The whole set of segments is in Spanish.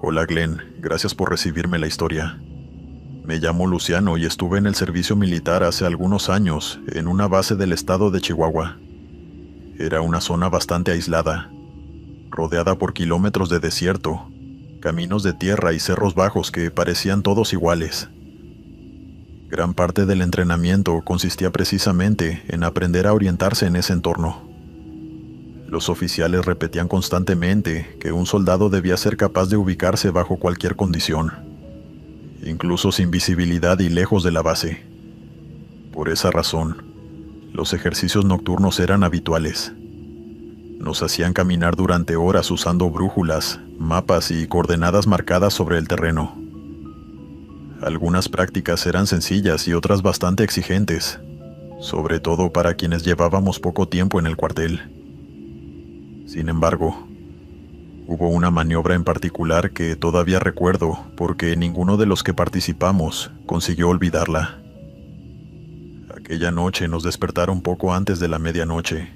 Hola Glenn, gracias por recibirme la historia. Me llamo Luciano y estuve en el servicio militar hace algunos años en una base del estado de Chihuahua. Era una zona bastante aislada, rodeada por kilómetros de desierto, caminos de tierra y cerros bajos que parecían todos iguales. Gran parte del entrenamiento consistía precisamente en aprender a orientarse en ese entorno. Los oficiales repetían constantemente que un soldado debía ser capaz de ubicarse bajo cualquier condición, incluso sin visibilidad y lejos de la base. Por esa razón, los ejercicios nocturnos eran habituales. Nos hacían caminar durante horas usando brújulas, mapas y coordenadas marcadas sobre el terreno. Algunas prácticas eran sencillas y otras bastante exigentes, sobre todo para quienes llevábamos poco tiempo en el cuartel. Sin embargo, hubo una maniobra en particular que todavía recuerdo porque ninguno de los que participamos consiguió olvidarla. Aquella noche nos despertaron poco antes de la medianoche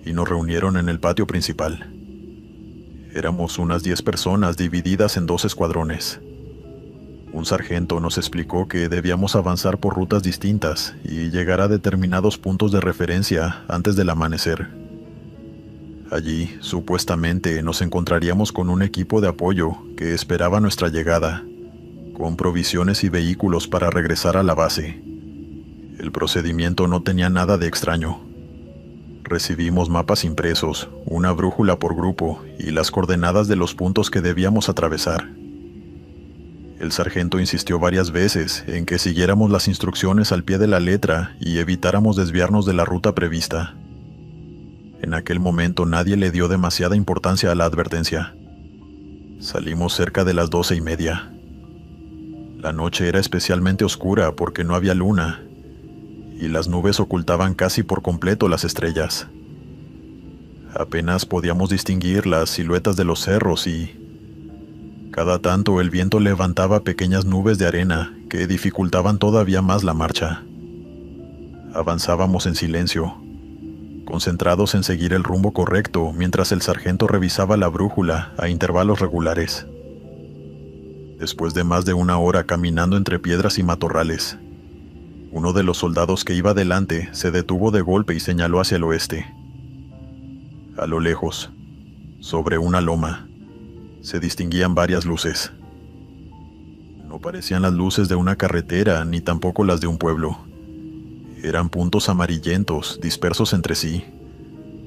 y nos reunieron en el patio principal. Éramos unas 10 personas divididas en 2 escuadrones. Un sargento nos explicó que debíamos avanzar por rutas distintas y llegar a determinados puntos de referencia antes del amanecer. Allí, supuestamente, nos encontraríamos con un equipo de apoyo que esperaba nuestra llegada, con provisiones y vehículos para regresar a la base. El procedimiento no tenía nada de extraño. Recibimos mapas impresos, una brújula por grupo y las coordenadas de los puntos que debíamos atravesar. El sargento insistió varias veces en que siguiéramos las instrucciones al pie de la letra y evitáramos desviarnos de la ruta prevista. En aquel momento nadie le dio demasiada importancia a la advertencia. Salimos cerca de las 12:30. La noche era especialmente oscura porque no había luna, y las nubes ocultaban casi por completo las estrellas. Apenas podíamos distinguir las siluetas de los cerros y, cada tanto, el viento levantaba pequeñas nubes de arena que dificultaban todavía más la marcha. Avanzábamos en silencio, concentrados en seguir el rumbo correcto mientras el sargento revisaba la brújula a intervalos regulares. Después de más de una hora caminando entre piedras y matorrales, uno de los soldados que iba delante se detuvo de golpe y señaló hacia el oeste. A lo lejos, sobre una loma, se distinguían varias luces. No parecían las luces de una carretera ni tampoco las de un pueblo. Eran puntos amarillentos dispersos entre sí,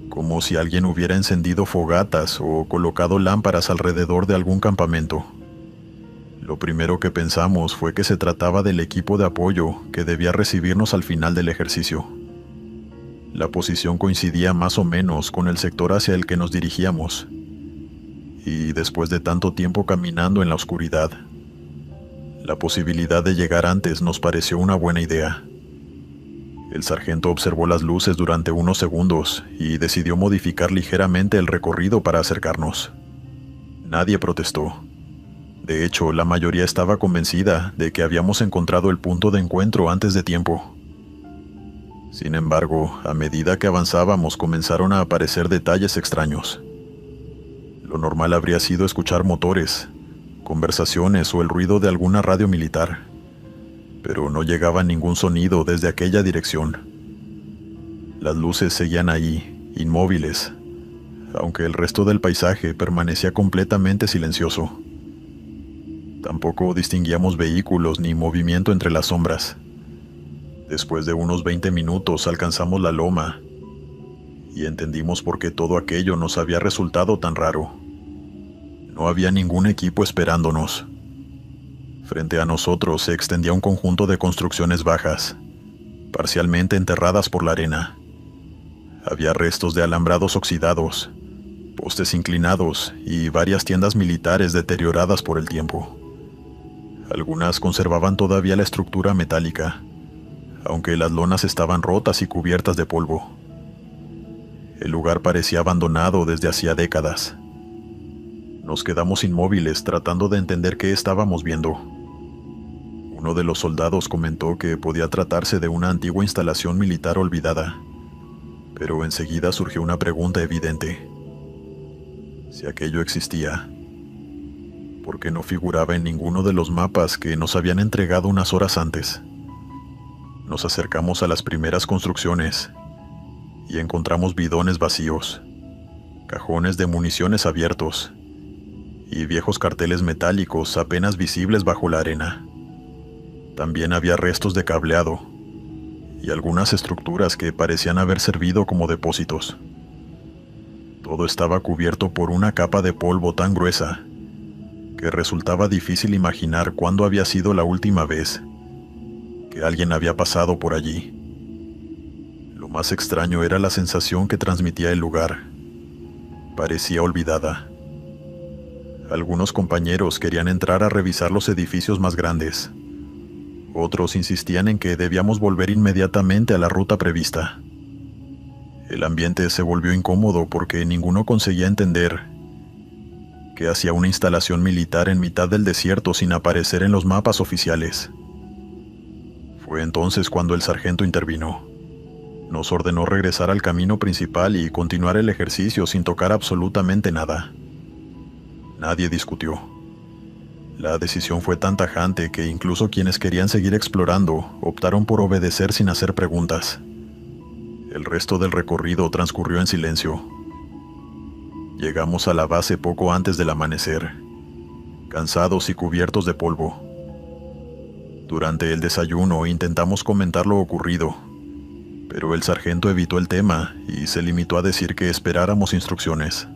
como si alguien hubiera encendido fogatas o colocado lámparas alrededor de algún campamento. Lo primero que pensamos fue que se trataba del equipo de apoyo que debía recibirnos al final del ejercicio. La posición coincidía más o menos con el sector hacia el que nos dirigíamos, y después de tanto tiempo caminando en la oscuridad, la posibilidad de llegar antes nos pareció una buena idea. El sargento observó las luces durante unos segundos y decidió modificar ligeramente el recorrido para acercarnos. Nadie protestó. De hecho, la mayoría estaba convencida de que habíamos encontrado el punto de encuentro antes de tiempo. Sin embargo, a medida que avanzábamos comenzaron a aparecer detalles extraños. Lo normal habría sido escuchar motores, conversaciones o el ruido de alguna radio militar, pero no llegaba ningún sonido desde aquella dirección. Las luces seguían ahí, inmóviles, aunque el resto del paisaje permanecía completamente silencioso. Tampoco distinguíamos vehículos ni movimiento entre las sombras. Después de unos 20 minutos alcanzamos la loma y entendimos por qué todo aquello nos había resultado tan raro. No había ningún equipo esperándonos. Frente a nosotros se extendía un conjunto de construcciones bajas, parcialmente enterradas por la arena. Había restos de alambrados oxidados, postes inclinados y varias tiendas militares deterioradas por el tiempo. Algunas conservaban todavía la estructura metálica, aunque las lonas estaban rotas y cubiertas de polvo. El lugar parecía abandonado desde hacía décadas. Nos quedamos inmóviles tratando de entender qué estábamos viendo. Uno de los soldados comentó que podía tratarse de una antigua instalación militar olvidada, pero enseguida surgió una pregunta evidente. Si aquello existía, porque no figuraba en ninguno de los mapas que nos habían entregado unas horas antes. Nos acercamos a las primeras construcciones y encontramos bidones vacíos, cajones de municiones abiertos y viejos carteles metálicos apenas visibles bajo la arena. También había restos de cableado y algunas estructuras que parecían haber servido como depósitos. Todo estaba cubierto por una capa de polvo tan gruesa que resultaba difícil imaginar cuándo había sido la última vez que alguien había pasado por allí. Lo más extraño era la sensación que transmitía el lugar. Parecía olvidada. Algunos compañeros querían entrar a revisar los edificios más grandes. Otros insistían en que debíamos volver inmediatamente a la ruta prevista. El ambiente se volvió incómodo porque ninguno conseguía entender qué hacía una instalación militar en mitad del desierto sin aparecer en los mapas oficiales. Fue entonces cuando el sargento intervino. Nos ordenó regresar al camino principal y continuar el ejercicio sin tocar absolutamente nada. Nadie discutió. La decisión fue tan tajante que incluso quienes querían seguir explorando optaron por obedecer sin hacer preguntas. El resto del recorrido transcurrió en silencio. Llegamos a la base poco antes del amanecer, cansados y cubiertos de polvo. Durante el desayuno intentamos comentar lo ocurrido, pero el sargento evitó el tema y se limitó a decir que esperáramos instrucciones.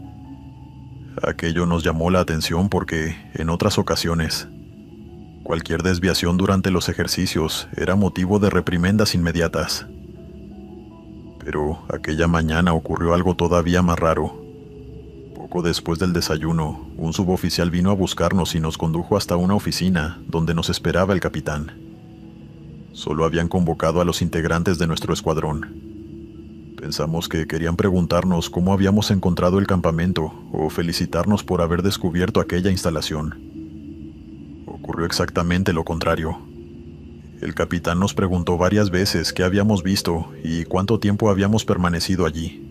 Aquello nos llamó la atención porque, en otras ocasiones, cualquier desviación durante los ejercicios era motivo de reprimendas inmediatas. Pero aquella mañana ocurrió algo todavía más raro. Poco después del desayuno, un suboficial vino a buscarnos y nos condujo hasta una oficina donde nos esperaba el capitán. Solo habían convocado a los integrantes de nuestro escuadrón. Pensamos que querían preguntarnos cómo habíamos encontrado el campamento o felicitarnos por haber descubierto aquella instalación. Ocurrió exactamente lo contrario. El capitán nos preguntó varias veces qué habíamos visto y cuánto tiempo habíamos permanecido allí.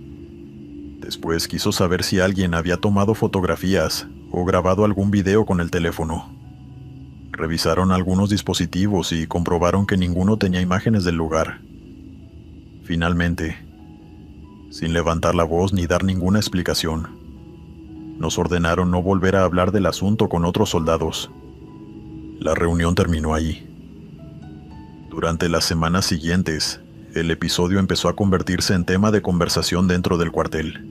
Después quiso saber si alguien había tomado fotografías o grabado algún video con el teléfono. Revisaron algunos dispositivos y comprobaron que ninguno tenía imágenes del lugar. Finalmente, sin levantar la voz ni dar ninguna explicación, nos ordenaron no volver a hablar del asunto con otros soldados. La reunión terminó ahí. Durante las semanas siguientes, el episodio empezó a convertirse en tema de conversación dentro del cuartel.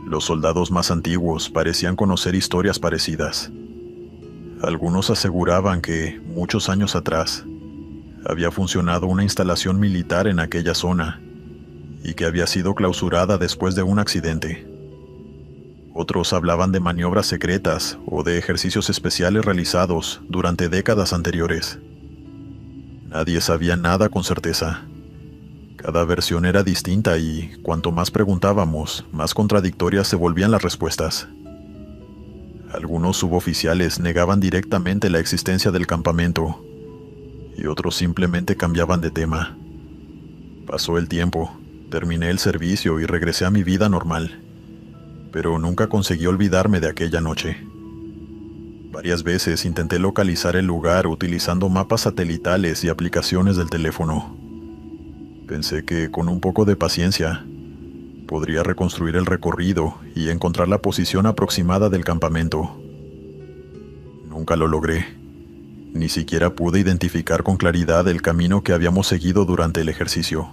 Los soldados más antiguos parecían conocer historias parecidas. Algunos aseguraban que, muchos años atrás, había funcionado una instalación militar en aquella zona y que había sido clausurada después de un accidente. Otros hablaban de maniobras secretas o de ejercicios especiales realizados durante décadas anteriores. Nadie sabía nada con certeza. Cada versión era distinta y, cuanto más preguntábamos, más contradictorias se volvían las respuestas. Algunos suboficiales negaban directamente la existencia del campamento y otros simplemente cambiaban de tema. Pasó el tiempo, terminé el servicio y regresé a mi vida normal, pero nunca conseguí olvidarme de aquella noche. Varias veces intenté localizar el lugar utilizando mapas satelitales y aplicaciones del teléfono. Pensé que con un poco de paciencia podría reconstruir el recorrido y encontrar la posición aproximada del campamento. Nunca lo logré. Ni siquiera pude identificar con claridad el camino que habíamos seguido durante el ejercicio.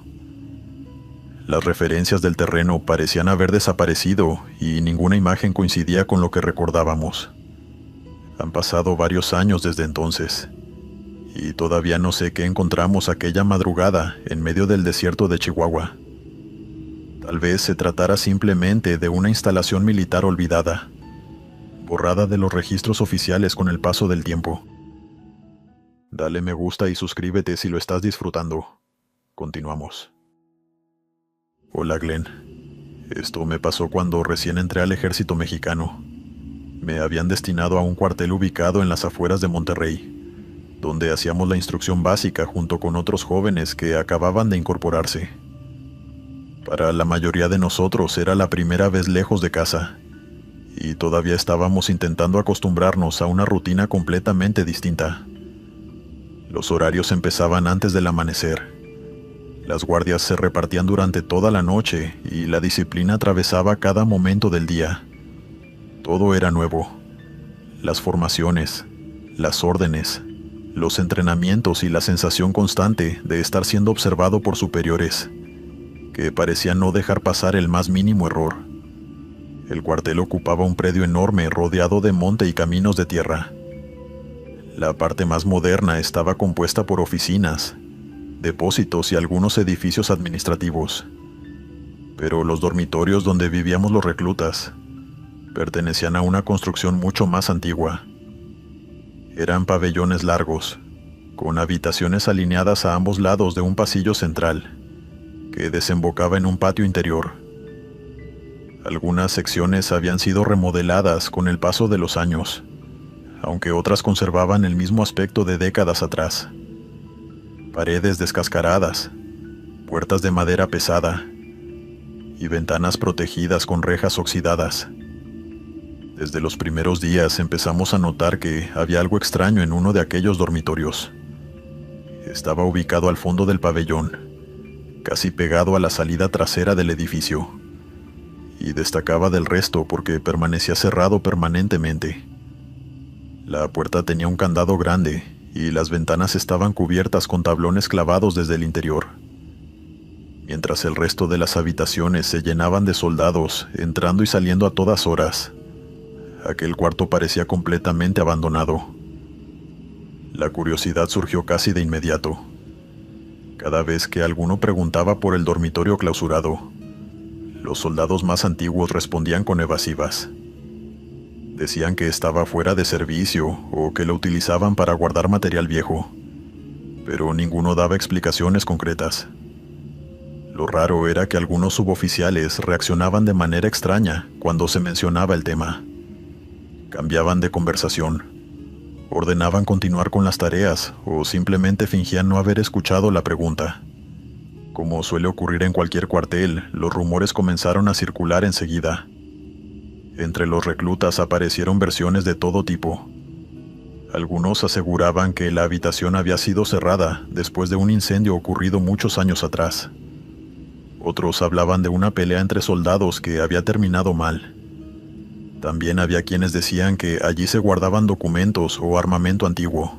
Las referencias del terreno parecían haber desaparecido y ninguna imagen coincidía con lo que recordábamos. Han pasado varios años desde entonces, y todavía no sé qué encontramos aquella madrugada en medio del desierto de Chihuahua. Tal vez se tratara simplemente de una instalación militar olvidada, borrada de los registros oficiales con el paso del tiempo. Dale me gusta y suscríbete si lo estás disfrutando. Continuamos. Hola Glenn. Esto me pasó cuando recién entré al ejército mexicano. Me habían destinado a un cuartel ubicado en las afueras de Monterrey, donde hacíamos la instrucción básica junto con otros jóvenes que acababan de incorporarse. Para la mayoría de nosotros era la primera vez lejos de casa, y todavía estábamos intentando acostumbrarnos a una rutina completamente distinta. Los horarios empezaban antes del amanecer. Las guardias se repartían durante toda la noche y la disciplina atravesaba cada momento del día. Todo era nuevo. Las formaciones, las órdenes, los entrenamientos y la sensación constante de estar siendo observado por superiores, que parecían no dejar pasar el más mínimo error. El cuartel ocupaba un predio enorme rodeado de monte y caminos de tierra. La parte más moderna estaba compuesta por oficinas, depósitos y algunos edificios administrativos. Pero los dormitorios donde vivíamos los reclutas pertenecían a una construcción mucho más antigua. Eran pabellones largos, con habitaciones alineadas a ambos lados de un pasillo central, que desembocaba en un patio interior. Algunas secciones habían sido remodeladas con el paso de los años, aunque otras conservaban el mismo aspecto de décadas atrás. Paredes descascaradas, puertas de madera pesada y ventanas protegidas con rejas oxidadas. Desde los primeros días empezamos a notar que había algo extraño en uno de aquellos dormitorios. Estaba ubicado al fondo del pabellón, casi pegado a la salida trasera del edificio, y destacaba del resto porque permanecía cerrado permanentemente. La puerta tenía un candado grande y las ventanas estaban cubiertas con tablones clavados desde el interior, mientras el resto de las habitaciones se llenaban de soldados entrando y saliendo a todas horas. Aquel cuarto parecía completamente abandonado. La curiosidad surgió casi de inmediato. Cada vez que alguno preguntaba por el dormitorio clausurado, los soldados más antiguos respondían con evasivas. Decían que estaba fuera de servicio o que lo utilizaban para guardar material viejo, pero ninguno daba explicaciones concretas. Lo raro era que algunos suboficiales reaccionaban de manera extraña cuando se mencionaba el tema. Cambiaban de conversación, ordenaban continuar con las tareas o simplemente fingían no haber escuchado la pregunta. Como suele ocurrir en cualquier cuartel, los rumores comenzaron a circular enseguida. Entre los reclutas aparecieron versiones de todo tipo. Algunos aseguraban que la habitación había sido cerrada después de un incendio ocurrido muchos años atrás. Otros hablaban de una pelea entre soldados que había terminado mal. También había quienes decían que allí se guardaban documentos o armamento antiguo.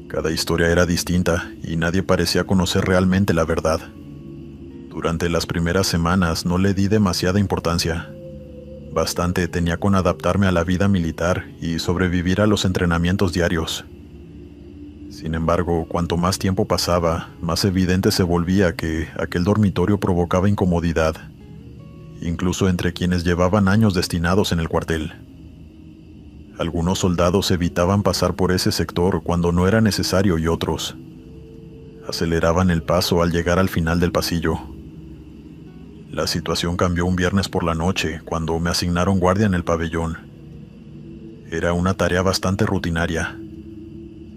Cada historia era distinta y nadie parecía conocer realmente la verdad. Durante las primeras semanas no le di demasiada importancia. Bastante tenía con adaptarme a la vida militar y sobrevivir a los entrenamientos diarios. Sin embargo, cuanto más tiempo pasaba, más evidente se volvía que aquel dormitorio provocaba incomodidad, incluso entre quienes llevaban años destinados en el cuartel. Algunos soldados evitaban pasar por ese sector cuando no era necesario y otros aceleraban el paso al llegar al final del pasillo. La situación cambió un viernes por la noche cuando me asignaron guardia en el pabellón. Era una tarea bastante rutinaria.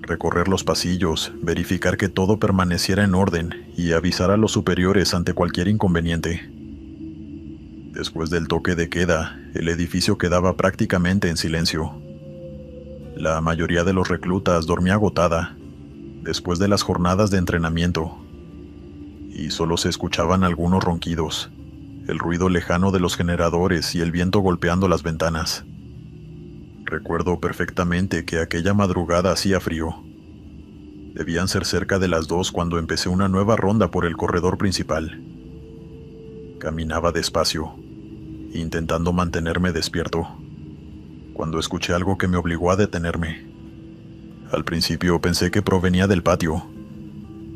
Recorrer los pasillos, verificar que todo permaneciera en orden y avisar a los superiores ante cualquier inconveniente. Después del toque de queda, el edificio quedaba prácticamente en silencio. La mayoría de los reclutas dormía agotada, después de las jornadas de entrenamiento, y solo se escuchaban algunos ronquidos, el ruido lejano de los generadores y el viento golpeando las ventanas. Recuerdo perfectamente que aquella madrugada hacía frío. Debían ser cerca de las 2 cuando empecé una nueva ronda por el corredor principal. Caminaba despacio, intentando mantenerme despierto, cuando escuché algo que me obligó a detenerme. Al principio pensé que provenía del patio,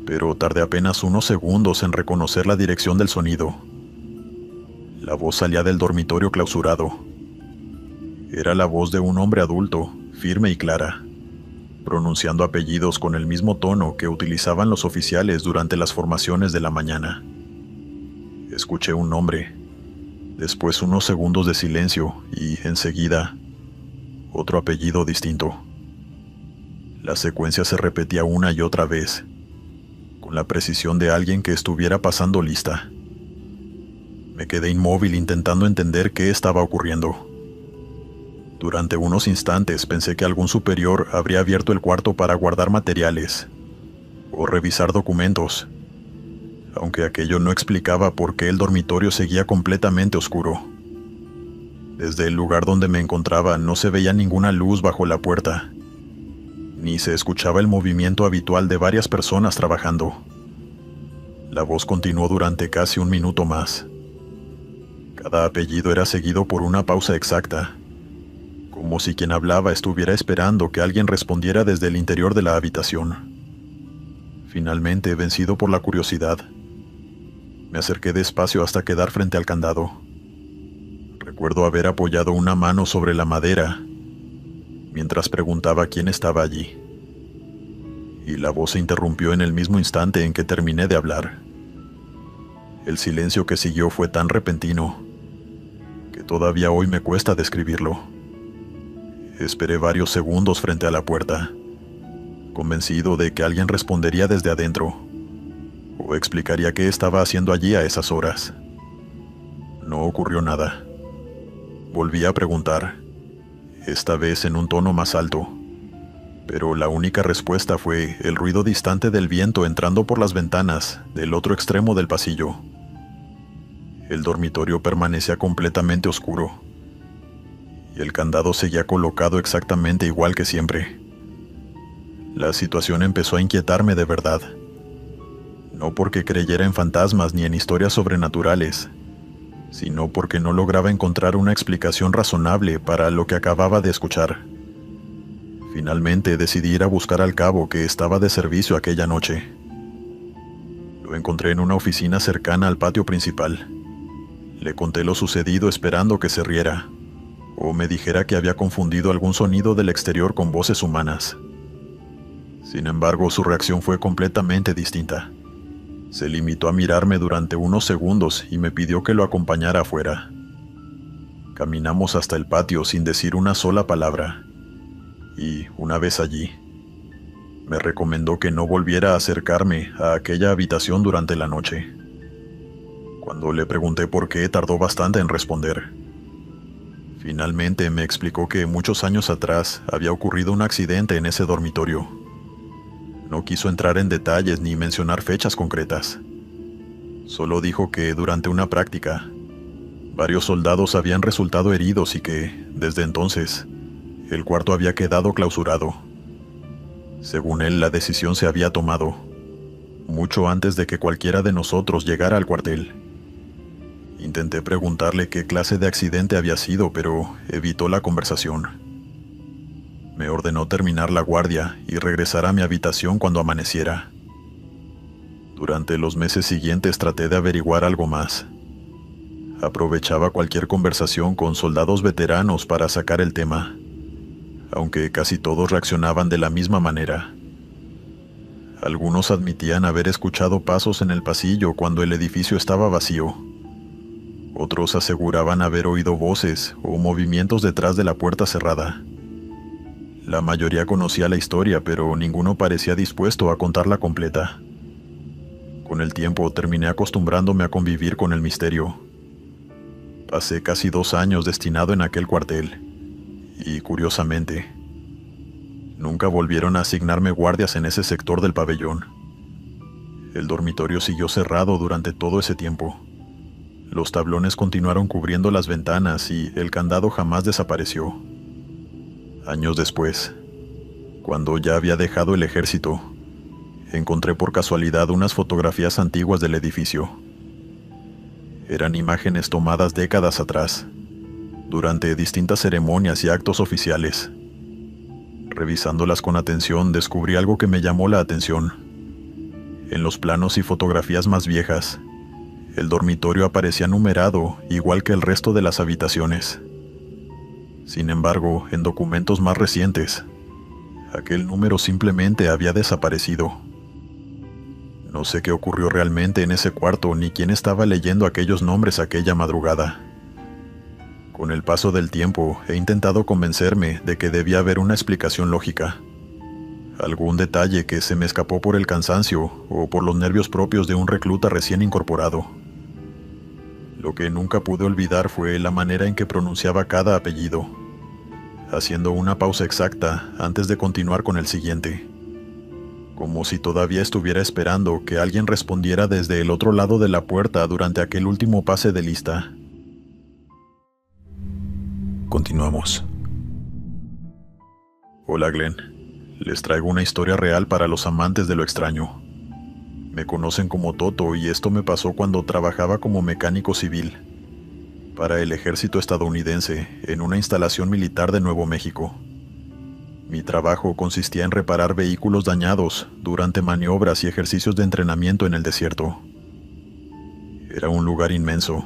pero tardé apenas unos segundos en reconocer la dirección del sonido. La voz salía del dormitorio clausurado. Era la voz de un hombre adulto, firme y clara, pronunciando apellidos con el mismo tono que utilizaban los oficiales durante las formaciones de la mañana. Escuché un nombre, después unos segundos de silencio y, enseguida, otro apellido distinto. La secuencia se repetía una y otra vez, con la precisión de alguien que estuviera pasando lista. Me quedé inmóvil intentando entender qué estaba ocurriendo. Durante unos instantes pensé que algún superior habría abierto el cuarto para guardar materiales o revisar documentos, aunque aquello no explicaba por qué el dormitorio seguía completamente oscuro. Desde el lugar donde me encontraba no se veía ninguna luz bajo la puerta, ni se escuchaba el movimiento habitual de varias personas trabajando. La voz continuó durante casi un minuto más. Cada apellido era seguido por una pausa exacta, como si quien hablaba estuviera esperando que alguien respondiera desde el interior de la habitación. Finalmente, vencido por la curiosidad, me acerqué despacio hasta quedar frente al candado. Recuerdo haber apoyado una mano sobre la madera mientras preguntaba quién estaba allí. Y la voz se interrumpió en el mismo instante en que terminé de hablar. El silencio que siguió fue tan repentino que todavía hoy me cuesta describirlo. Esperé varios segundos frente a la puerta, convencido de que alguien respondería desde adentro o explicaría qué estaba haciendo allí a esas horas. No ocurrió nada. Volví a preguntar, esta vez en un tono más alto, pero la única respuesta fue el ruido distante del viento entrando por las ventanas del otro extremo del pasillo. El dormitorio permanecía completamente oscuro, y el candado seguía colocado exactamente igual que siempre. La situación empezó a inquietarme de verdad. No porque creyera en fantasmas ni en historias sobrenaturales, sino porque no lograba encontrar una explicación razonable para lo que acababa de escuchar. Finalmente decidí ir a buscar al cabo que estaba de servicio aquella noche. Lo encontré en una oficina cercana al patio principal. Le conté lo sucedido esperando que se riera, o me dijera que había confundido algún sonido del exterior con voces humanas. Sin embargo, su reacción fue completamente distinta. Se limitó a mirarme durante unos segundos y me pidió que lo acompañara afuera. Caminamos hasta el patio sin decir una sola palabra, y, una vez allí, me recomendó que no volviera a acercarme a aquella habitación durante la noche. Cuando le pregunté por qué, tardó bastante en responder. Finalmente me explicó que muchos años atrás había ocurrido un accidente en ese dormitorio. No quiso entrar en detalles ni mencionar fechas concretas. Solo dijo que durante una práctica, varios soldados habían resultado heridos y que, desde entonces, el cuarto había quedado clausurado. Según él, la decisión se había tomado mucho antes de que cualquiera de nosotros llegara al cuartel. Intenté preguntarle qué clase de accidente había sido, pero evitó la conversación. Me ordenó terminar la guardia y regresar a mi habitación cuando amaneciera. Durante los meses siguientes traté de averiguar algo más. Aprovechaba cualquier conversación con soldados veteranos para sacar el tema, aunque casi todos reaccionaban de la misma manera. Algunos admitían haber escuchado pasos en el pasillo cuando el edificio estaba vacío. Otros aseguraban haber oído voces o movimientos detrás de la puerta cerrada. La mayoría conocía la historia, pero ninguno parecía dispuesto a contarla completa. Con el tiempo terminé acostumbrándome a convivir con el misterio. Pasé casi 2 años destinado en aquel cuartel, y curiosamente, nunca volvieron a asignarme guardias en ese sector del pabellón. El dormitorio siguió cerrado durante todo ese tiempo. Los tablones continuaron cubriendo las ventanas y el candado jamás desapareció. Años después, cuando ya había dejado el ejército, encontré por casualidad unas fotografías antiguas del edificio. Eran imágenes tomadas décadas atrás, durante distintas ceremonias y actos oficiales. Revisándolas con atención, descubrí algo que me llamó la atención. En los planos y fotografías más viejas, el dormitorio aparecía numerado igual que el resto de las habitaciones. Sin embargo, en documentos más recientes, aquel número simplemente había desaparecido. No sé qué ocurrió realmente en ese cuarto ni quién estaba leyendo aquellos nombres aquella madrugada. Con el paso del tiempo, he intentado convencerme de que debía haber una explicación lógica. Algún detalle que se me escapó por el cansancio o por los nervios propios de un recluta recién incorporado. Lo que nunca pude olvidar fue la manera en que pronunciaba cada apellido. haciendo una pausa exacta antes de continuar con el siguiente, como si todavía estuviera esperando que alguien respondiera desde el otro lado de la puerta durante aquel último pase de lista. Continuamos. Hola Glenn, les traigo una historia real para los amantes de lo extraño. Me conocen como Toto y esto me pasó cuando trabajaba como mecánico civil para el ejército estadounidense en una instalación militar de Nuevo México. Mi trabajo consistía en reparar vehículos dañados durante maniobras y ejercicios de entrenamiento en el desierto. Era un lugar inmenso,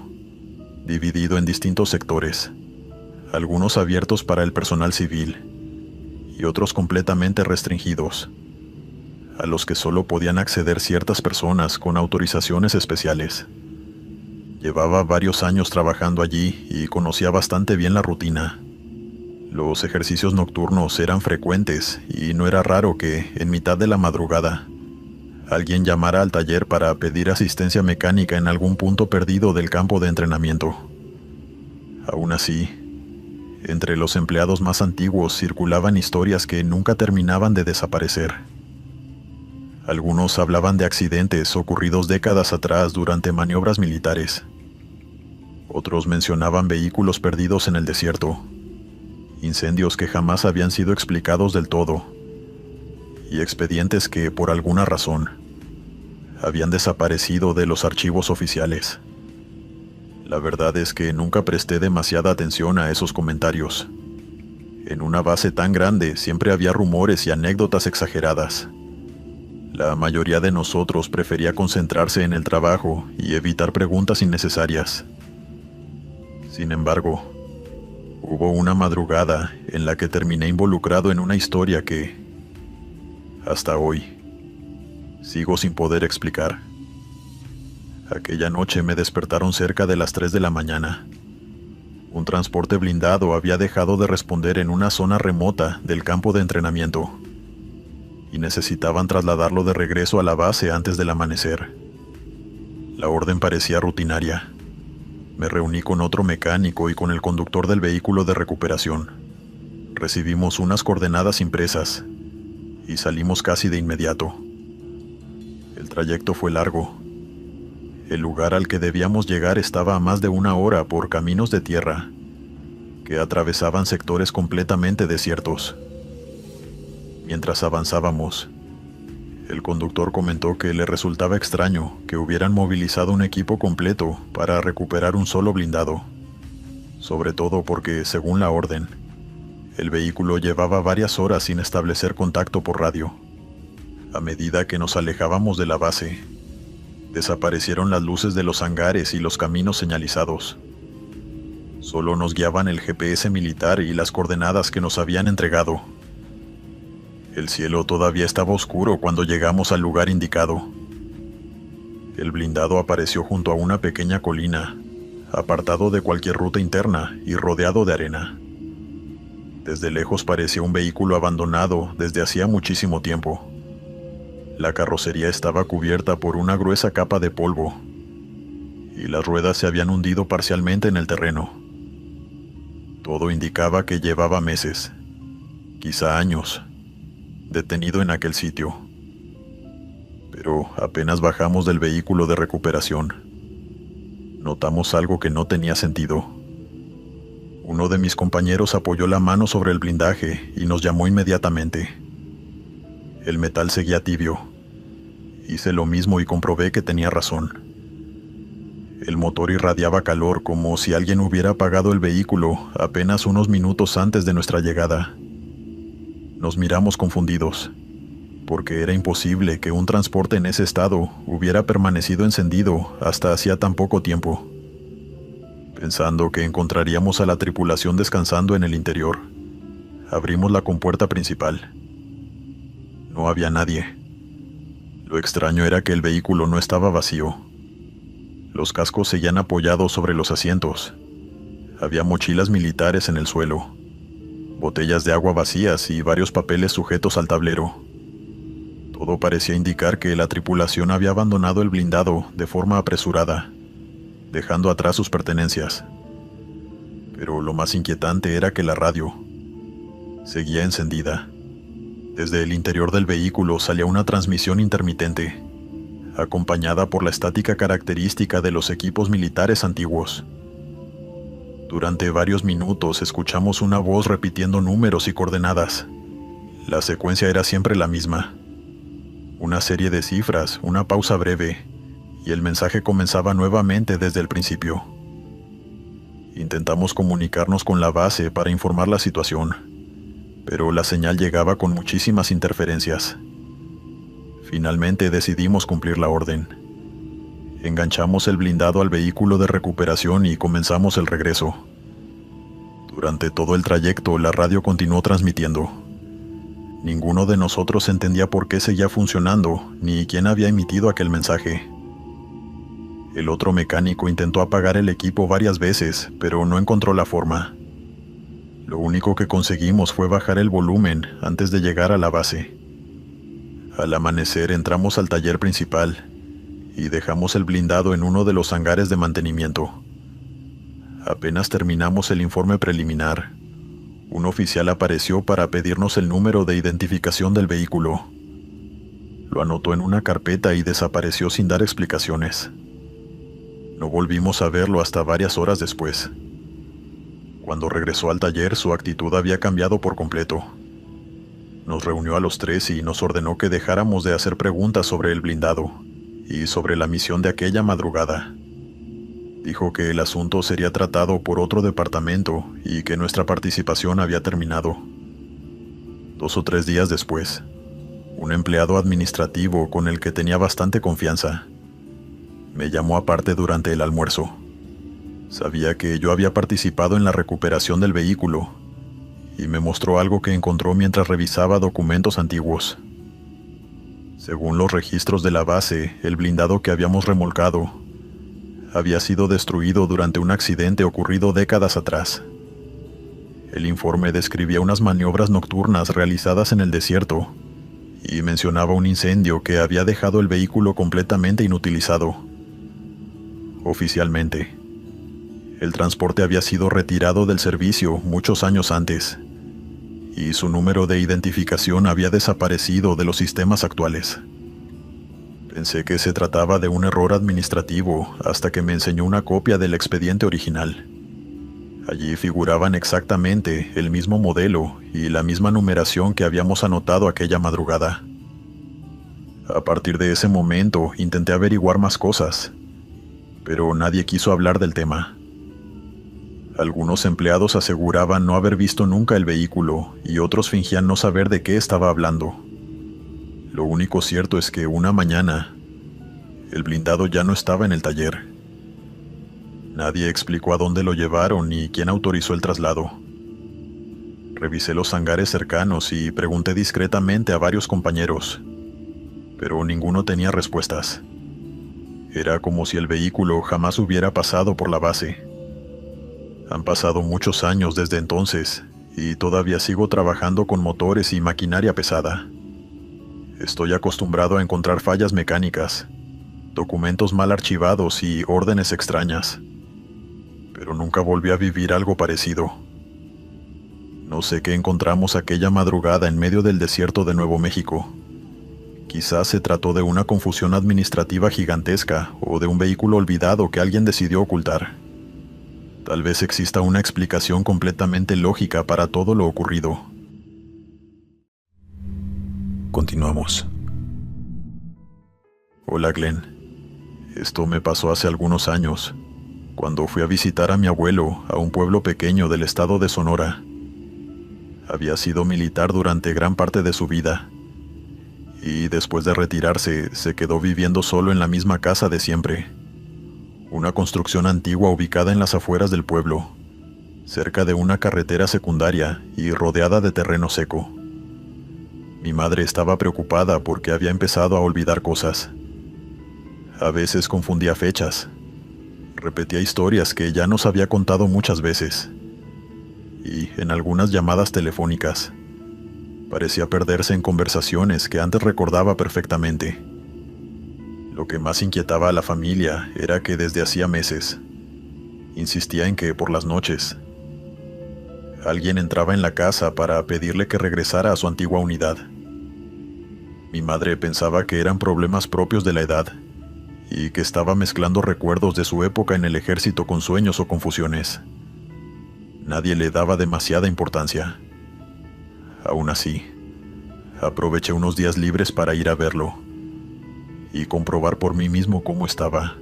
dividido en distintos sectores, algunos abiertos para el personal civil y otros completamente restringidos, a los que solo podían acceder ciertas personas con autorizaciones especiales. Llevaba varios años trabajando allí y conocía bastante bien la rutina. Los ejercicios nocturnos eran frecuentes y no era raro que, en mitad de la madrugada, alguien llamara al taller para pedir asistencia mecánica en algún punto perdido del campo de entrenamiento. Aún así, entre los empleados más antiguos circulaban historias que nunca terminaban de desaparecer. Algunos hablaban de accidentes ocurridos décadas atrás durante maniobras militares. Otros mencionaban vehículos perdidos en el desierto, incendios que jamás habían sido explicados del todo, y expedientes que, por alguna razón, habían desaparecido de los archivos oficiales. La verdad es que nunca presté demasiada atención a esos comentarios. En una base tan grande siempre había rumores y anécdotas exageradas. La mayoría de nosotros prefería concentrarse en el trabajo y evitar preguntas innecesarias. Sin embargo, hubo una madrugada en la que terminé involucrado en una historia que, hasta hoy, sigo sin poder explicar. Aquella noche me despertaron cerca de las 3 de la mañana. Un transporte blindado había dejado de responder en una zona remota del campo de entrenamiento, y necesitaban trasladarlo de regreso a la base antes del amanecer. La orden parecía rutinaria. Me reuní con otro mecánico y con el conductor del vehículo de recuperación. Recibimos unas coordenadas impresas y salimos casi de inmediato. El trayecto fue largo. El lugar al que debíamos llegar estaba a más de 1 hora por caminos de tierra que atravesaban sectores completamente desiertos. Mientras avanzábamos, el conductor comentó que le resultaba extraño que hubieran movilizado un equipo completo para recuperar un solo blindado, sobre todo porque, según la orden, el vehículo llevaba varias horas sin establecer contacto por radio. A medida que nos alejábamos de la base, desaparecieron las luces de los hangares y los caminos señalizados. Solo nos guiaban el GPS militar y las coordenadas que nos habían entregado. El cielo todavía estaba oscuro cuando llegamos al lugar indicado. El blindado apareció junto a una pequeña colina, apartado de cualquier ruta interna y rodeado de arena. Desde lejos parecía un vehículo abandonado desde hacía muchísimo tiempo. La carrocería estaba cubierta por una gruesa capa de polvo, y las ruedas se habían hundido parcialmente en el terreno. Todo indicaba que llevaba meses, quizá años, detenido en aquel sitio. Pero apenas bajamos del vehículo de recuperación, notamos algo que no tenía sentido. Uno de mis compañeros apoyó la mano sobre el blindaje y nos llamó inmediatamente. El metal seguía tibio. Hice lo mismo y comprobé que tenía razón. El motor irradiaba calor como si alguien hubiera apagado el vehículo apenas unos minutos antes de nuestra llegada. Nos miramos confundidos, porque era imposible que un transporte en ese estado hubiera permanecido encendido hasta hacía tan poco tiempo. Pensando que encontraríamos a la tripulación descansando en el interior, abrimos la compuerta principal. No había nadie. Lo extraño era que el vehículo no estaba vacío. Los cascos seguían apoyados sobre los asientos. Había mochilas militares en el suelo, botellas de agua vacías y varios papeles sujetos al tablero. Todo parecía indicar que la tripulación había abandonado el blindado de forma apresurada, dejando atrás sus pertenencias. Pero lo más inquietante era que la radio, Seguía encendida. Desde el interior del vehículo salía una transmisión intermitente, acompañada por la estática característica de los equipos militares antiguos. Durante varios minutos escuchamos una voz repitiendo números y coordenadas. La secuencia era siempre la misma. Una serie de cifras, una pausa breve, y el mensaje comenzaba nuevamente desde el principio. Intentamos comunicarnos con la base para informar la situación, pero la señal llegaba con muchísimas interferencias. Finalmente decidimos cumplir la orden. Enganchamos el blindado al vehículo de recuperación y comenzamos el regreso. Durante todo el trayecto, la radio continuó transmitiendo. Ninguno de nosotros entendía por qué seguía funcionando, ni quién había emitido aquel mensaje. El otro mecánico intentó apagar el equipo varias veces, pero no encontró la forma. Lo único que conseguimos fue bajar el volumen antes de llegar a la base. Al amanecer entramos al taller principal y dejamos el blindado en uno de los hangares de mantenimiento. Apenas terminamos el informe preliminar, un oficial apareció para pedirnos el número de identificación del vehículo. Lo anotó en una carpeta y desapareció sin dar explicaciones. No volvimos a verlo hasta varias horas después. Cuando regresó al taller, su actitud había cambiado por completo. Nos reunió a los tres y nos ordenó que dejáramos de hacer preguntas sobre el blindado y sobre la misión de aquella madrugada. Dijo que el asunto sería tratado por otro departamento y que nuestra participación había terminado. 2 o 3 días después, un empleado administrativo con el que tenía bastante confianza me llamó aparte durante el almuerzo. Sabía que yo había participado en la recuperación del vehículo y me mostró algo que encontró mientras revisaba documentos antiguos. Según los registros de la base, el blindado que habíamos remolcado había sido destruido durante un accidente ocurrido décadas atrás. El informe describía unas maniobras nocturnas realizadas en el desierto y mencionaba un incendio que había dejado el vehículo completamente inutilizado. Oficialmente, el transporte había sido retirado del servicio muchos años antes y su número de identificación había desaparecido de los sistemas actuales. Pensé que se trataba de un error administrativo hasta que me enseñó una copia del expediente original. Allí figuraban exactamente el mismo modelo y la misma numeración que habíamos anotado aquella madrugada. A partir de ese momento intenté averiguar más cosas, pero nadie quiso hablar del tema. Algunos empleados aseguraban no haber visto nunca el vehículo y otros fingían no saber de qué estaba hablando. Lo único cierto es que una mañana, el blindado ya no estaba en el taller. Nadie explicó a dónde lo llevaron ni quién autorizó el traslado. Revisé los hangares cercanos y pregunté discretamente a varios compañeros, pero ninguno tenía respuestas. Era como si el vehículo jamás hubiera pasado por la base. Han pasado muchos años desde entonces y todavía sigo trabajando con motores y maquinaria pesada. Estoy acostumbrado a encontrar fallas mecánicas, documentos mal archivados y órdenes extrañas, pero nunca volví a vivir algo parecido. No sé qué encontramos aquella madrugada en medio del desierto de Nuevo México. Quizás se trató de una confusión administrativa gigantesca o de un vehículo olvidado que alguien decidió ocultar. Tal vez exista una explicación completamente lógica para todo lo ocurrido. Continuamos. Hola Glenn. Esto me pasó hace algunos años, cuando fui a visitar a mi abuelo a un pueblo pequeño del estado de Sonora. Había sido militar durante gran parte de su vida, y después de retirarse se quedó viviendo solo en la misma casa de siempre, una construcción antigua ubicada en las afueras del pueblo, cerca de una carretera secundaria y rodeada de terreno seco. Mi madre estaba preocupada porque había empezado a olvidar cosas. A veces confundía fechas, repetía historias que ya nos había contado muchas veces, y en algunas llamadas telefónicas parecía perderse en conversaciones que antes recordaba perfectamente. Lo que más inquietaba a la familia era que desde hacía meses insistía en que por las noches Alguien entraba en la casa para pedirle que regresara a su antigua unidad. Mi madre pensaba que eran problemas propios de la edad y que estaba mezclando recuerdos de su época en el ejército con sueños o confusiones. Nadie le daba demasiada importancia. Aún así, aproveché unos días libres para ir a verlo y comprobar por mí mismo cómo estaba.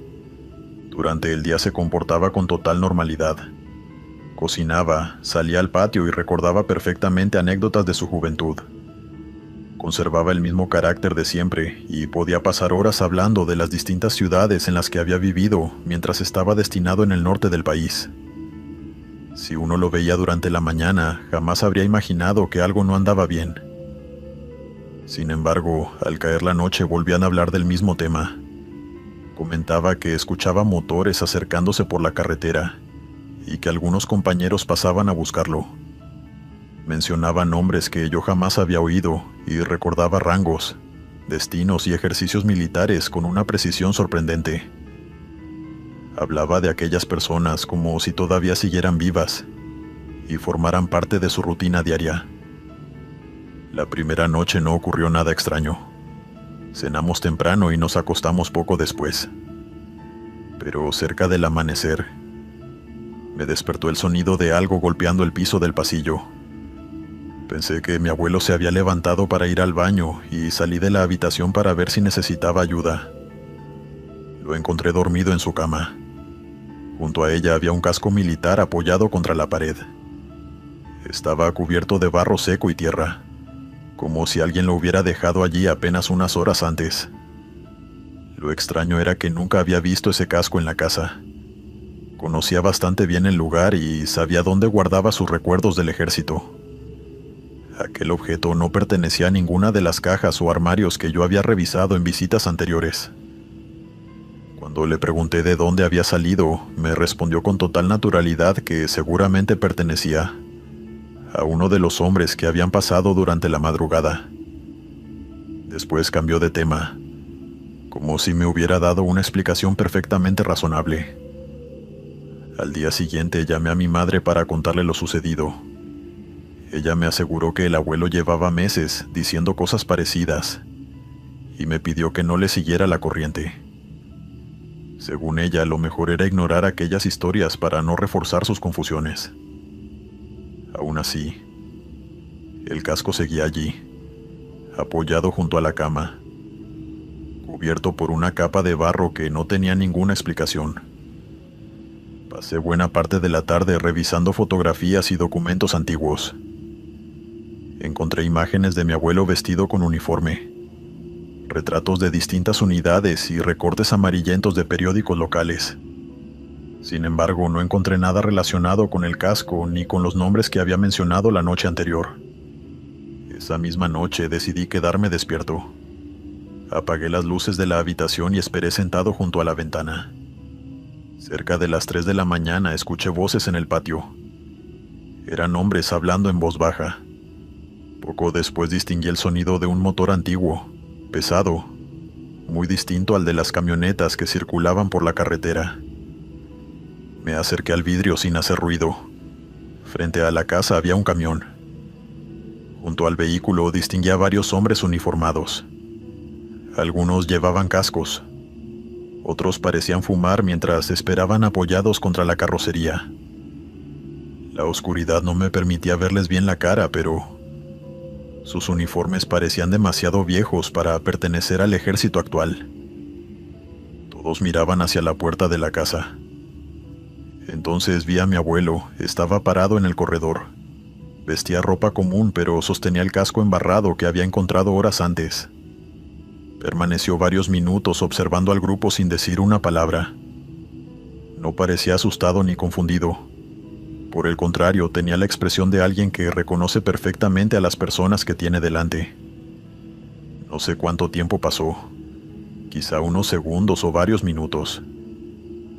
Durante el día se comportaba con total normalidad. Cocinaba, salía al patio y recordaba perfectamente anécdotas de su juventud. Conservaba el mismo carácter de siempre y podía pasar horas hablando de las distintas ciudades en las que había vivido mientras estaba destinado en el norte del país. Si uno lo veía durante la mañana, jamás habría imaginado que algo no andaba bien. Sin embargo, al caer la noche volvían a hablar del mismo tema. Comentaba que escuchaba motores acercándose por la carretera y que algunos compañeros pasaban a buscarlo. Mencionaba nombres que yo jamás había oído y recordaba rangos, destinos y ejercicios militares con una precisión sorprendente. Hablaba de aquellas personas como si todavía siguieran vivas y formaran parte de su rutina diaria. La primera noche no ocurrió nada extraño. Cenamos temprano y nos acostamos poco después. Pero cerca del amanecer, me despertó el sonido de algo golpeando el piso del pasillo. Pensé que mi abuelo se había levantado para ir al baño y salí de la habitación para ver si necesitaba ayuda. Lo encontré dormido en su cama. Junto a ella había un casco militar apoyado contra la pared. Estaba cubierto de barro seco y tierra, como si alguien lo hubiera dejado allí apenas unas horas antes. Lo extraño era que nunca había visto ese casco en la casa. Conocía bastante bien el lugar y sabía dónde guardaba sus recuerdos del ejército. Aquel objeto no pertenecía a ninguna de las cajas o armarios que yo había revisado en visitas anteriores. Cuando le pregunté de dónde había salido, me respondió con total naturalidad que seguramente pertenecía a uno de los hombres que habían pasado durante la madrugada. Después cambió de tema, como si me hubiera dado una explicación perfectamente razonable. Al día siguiente llamé a mi madre para contarle lo sucedido. Ella me aseguró que el abuelo llevaba meses diciendo cosas parecidas y me pidió que no le siguiera la corriente. Según ella, lo mejor era ignorar aquellas historias para no reforzar sus confusiones. Aún así, el casco seguía allí, apoyado junto a la cama, cubierto por una capa de barro que no tenía ninguna explicación. Pasé buena parte de la tarde revisando fotografías y documentos antiguos. Encontré imágenes de mi abuelo vestido con uniforme, retratos de distintas unidades y recortes amarillentos de periódicos locales. Sin embargo, no encontré nada relacionado con el casco ni con los nombres que había mencionado la noche anterior. Esa misma noche decidí quedarme despierto. Apagué las luces de la habitación y esperé sentado junto a la ventana. Cerca de las 3 de la mañana escuché voces en el patio. Eran hombres hablando en voz baja. Poco después distinguí el sonido de un motor antiguo, pesado, muy distinto al de las camionetas que circulaban por la carretera. Me acerqué al vidrio sin hacer ruido. Frente a la casa había un camión. Junto al vehículo distinguí a varios hombres uniformados. Algunos llevaban cascos. Otros parecían fumar mientras esperaban apoyados contra la carrocería. La oscuridad no me permitía verles bien la cara, pero sus uniformes parecían demasiado viejos para pertenecer al ejército actual. Todos miraban hacia la puerta de la casa. Entonces vi a mi abuelo. Estaba parado en el corredor. Vestía ropa común, pero sostenía el casco embarrado que había encontrado horas antes. Permaneció varios minutos observando al grupo sin decir una palabra. No parecía asustado ni confundido. Por el contrario, tenía la expresión de alguien que reconoce perfectamente a las personas que tiene delante. No sé cuánto tiempo pasó, quizá unos segundos o varios minutos.